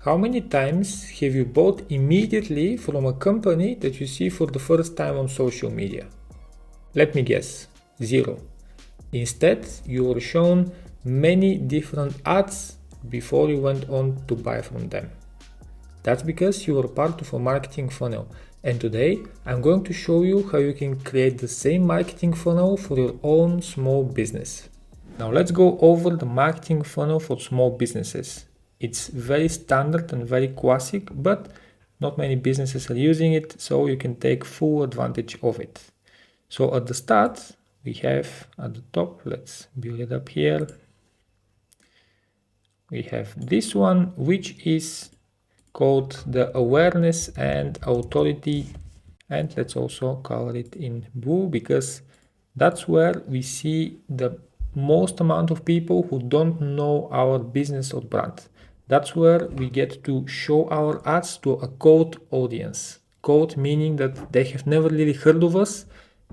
How many times have you bought immediately from a company that you see for the first time on social media? Let me guess, 0. Instead, you were shown many different ads before you went on to buy from them. That's because you were part of a marketing funnel, and today I'm going to show you how you can create the same marketing funnel for your own small business. Now let's go over the marketing funnel for small businesses. It's very standard and very classic, but not many businesses are using it, so you can take full advantage of it. So at the start, we have at the top, let's build it up here. We have this one, which is called the awareness and authority. And let's also color it in blue because that's where we see the most amount of people who don't know our business or brand. That's where we get to show our ads to a cold audience. Cold meaning that they have never really heard of us.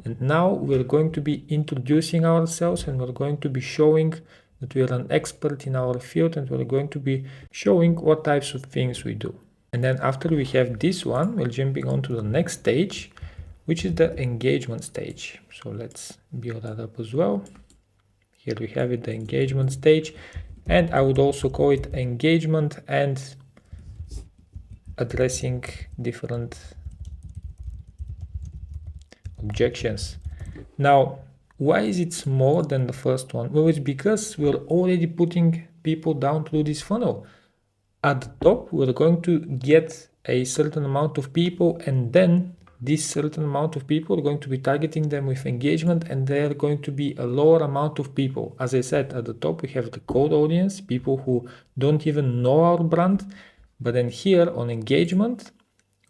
And now we're going to be introducing ourselves and we're going to be showing that we are an expert in our field and we're going to be showing what types of things we do. And then after we have this one, we're jumping on to the next stage, which is the engagement stage. So let's build that up as well. Here we have it, the engagement stage. And I would also call it engagement and addressing different objections. Now, why is it more than the first one? Well, it's because we're already putting people down through this funnel. At the top, we're going to get a certain amount of people, and then this certain amount of people are going to be targeting them with engagement, and they're going to be a lower amount of people. As I said, at the top, we have the cold audience, people who don't even know our brand. But then here on engagement,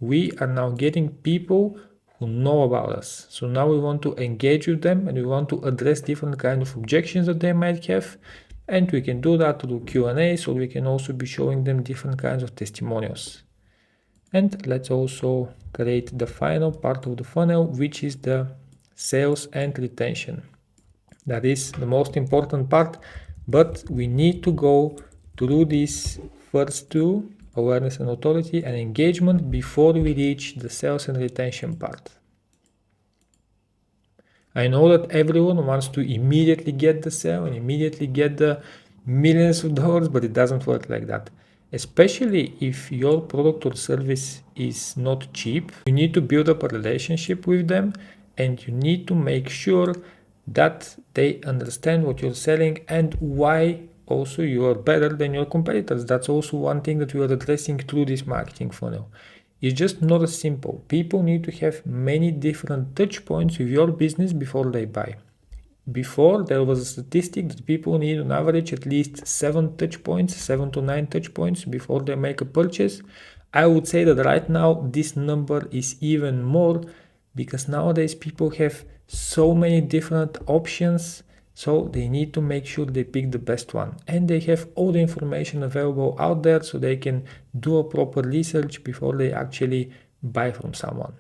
we are now getting people who know about us. So now we want to engage with them and we want to address different kinds of objections that they might have. And we can do that through Q&A, so we can also be showing them different kinds of testimonials. And let's also create the final part of the funnel, which is the sales and retention. That is the most important part, but we need to go through these first two, awareness and authority and engagement, before we reach the sales and retention part. I know that everyone wants to immediately get the sale and immediately get the millions of dollars, but it doesn't work like that. Especially if your product or service is not cheap, you need to build up a relationship with them and you need to make sure that they understand what you're selling and why also you are better than your competitors. That's also one thing that we are addressing through this marketing funnel. It's just not as simple. People need to have many different touch points with your business before they buy. Before, there was a statistic that people need on average at least 7 to 9 touch points before they make a purchase. I would say that right now this number is even more because nowadays people have so many different options, so they need to make sure they pick the best one. And they have all the information available out there so they can do a proper research before they actually buy from someone.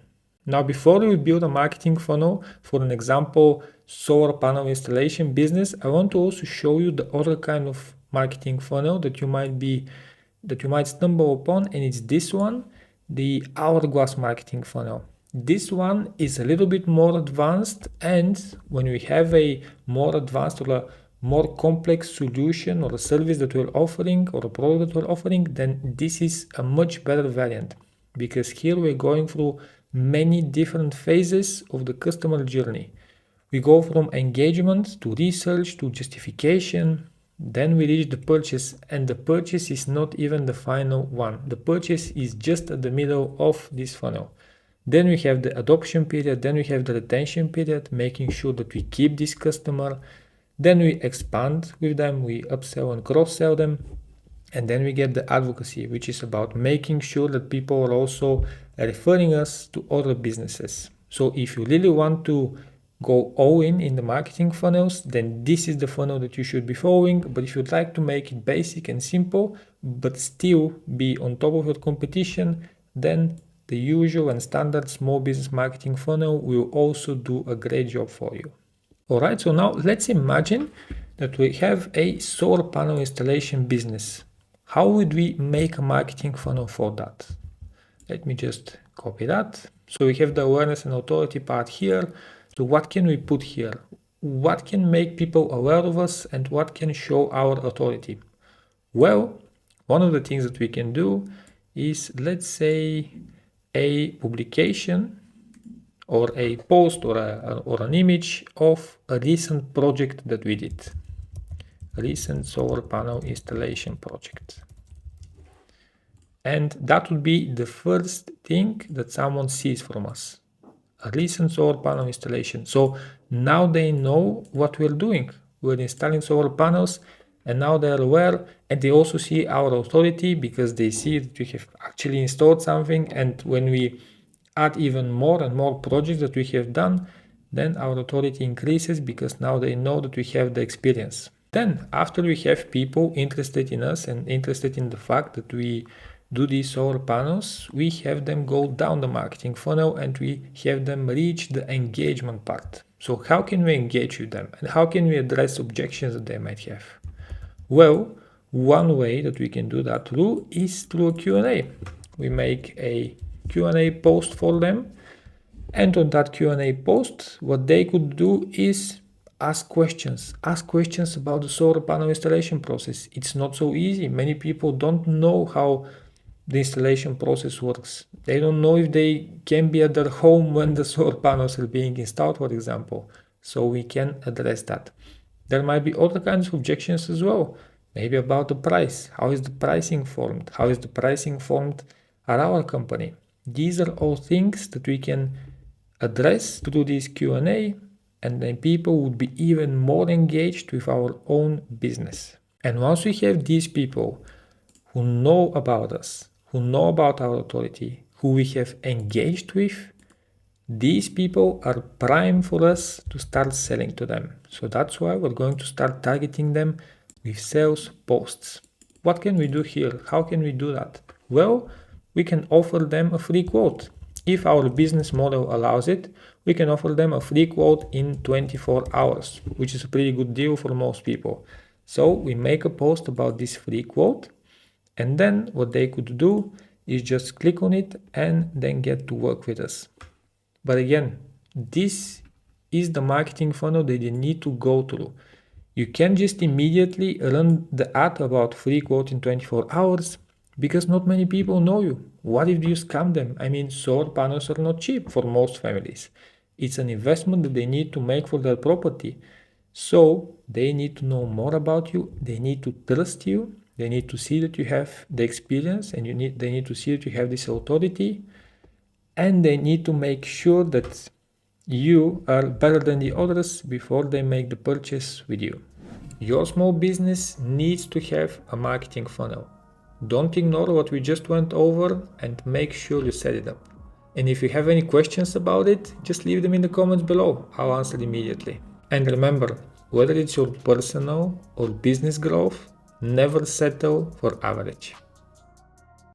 Now, before we build a marketing funnel, for an example, solar panel installation business, I want to also show you the other kind of marketing funnel that you might stumble upon, and it's this one, the hourglass marketing funnel. This one is a little bit more advanced, and when we have a more advanced or a more complex solution or a service that we're offering or a product that we're offering, then this is a much better variant because here we're going through many different phases of the customer journey. We go from engagement to research to justification, then we reach the purchase, and the purchase is not even the final one. The purchase is just at the middle of this funnel. Then we have the adoption period, then we have the retention period, making sure that we keep this customer. Then we expand with them, we upsell and cross-sell them. And then we get the advocacy, which is about making sure that people are also referring us to other businesses. So if you really want to go all in the marketing funnels, then this is the funnel that you should be following. But if you'd like to make it basic and simple, but still be on top of your competition, then the usual and standard small business marketing funnel will also do a great job for you. All right, so now let's imagine that we have a solar panel installation business. How would we make a marketing funnel for that? Let me just copy that. So we have the awareness and authority part here. So what can we put here? What can make people aware of us and what can show our authority? Well, one of the things that we can do is, let's say, a publication or a post or an image of a recent project that we did. A recent solar panel installation project. And that would be the first thing that someone sees from us. A recent solar panel installation. So now they know what we're doing. We're installing solar panels and now they're aware, and they also see our authority because they see that we have actually installed something. And when we add even more and more projects that we have done, then our authority increases because now they know that we have the experience. Then after we have people interested in us and interested in the fact that we do these solar panels, we have them go down the marketing funnel and we have them reach the engagement part. So how can we engage with them and how can we address objections that they might have? Well, one way that we can do that through is through a Q&A. We make a Q&A post for them, and on that Q&A post, what they could do is ask questions about the solar panel installation process. It's not so easy. Many people don't know how the installation process works. They don't know if they can be at their home when the solar panels are being installed, for example. So we can address that. There might be other kinds of objections as well. Maybe about the price. How is the pricing formed? How is the pricing formed at our company? These are all things that we can address through this Q&A, and then people would be even more engaged with our own business. And once we have these people who know about us, who know about our authority, who we have engaged with, these people are prime for us to start selling to them. So that's why we're going to start targeting them with sales posts. What can we do here? How can we do that? Well, we can offer them a free quote. If our business model allows it, we can offer them a free quote in 24 hours, which is a pretty good deal for most people. So we make a post about this free quote, and then what they could do is just click on it and then get to work with us. But again, this is the marketing funnel that you need to go through. You can't just immediately run the ad about free quote in 24 hours because not many people know you. What if you scam them? I mean, solar panels are not cheap for most families. It's an investment that they need to make for their property. So they need to know more about you. They need to trust you. They need to see that you have the experience, and they need to see that you have this authority. And they need to make sure that you are better than the others before they make the purchase with you. Your small business needs to have a marketing funnel. Don't ignore what we just went over and make sure you set it up. And if you have any questions about it, just leave them in the comments below. I'll answer immediately. And remember, whether it's your personal or business growth, never settle for average.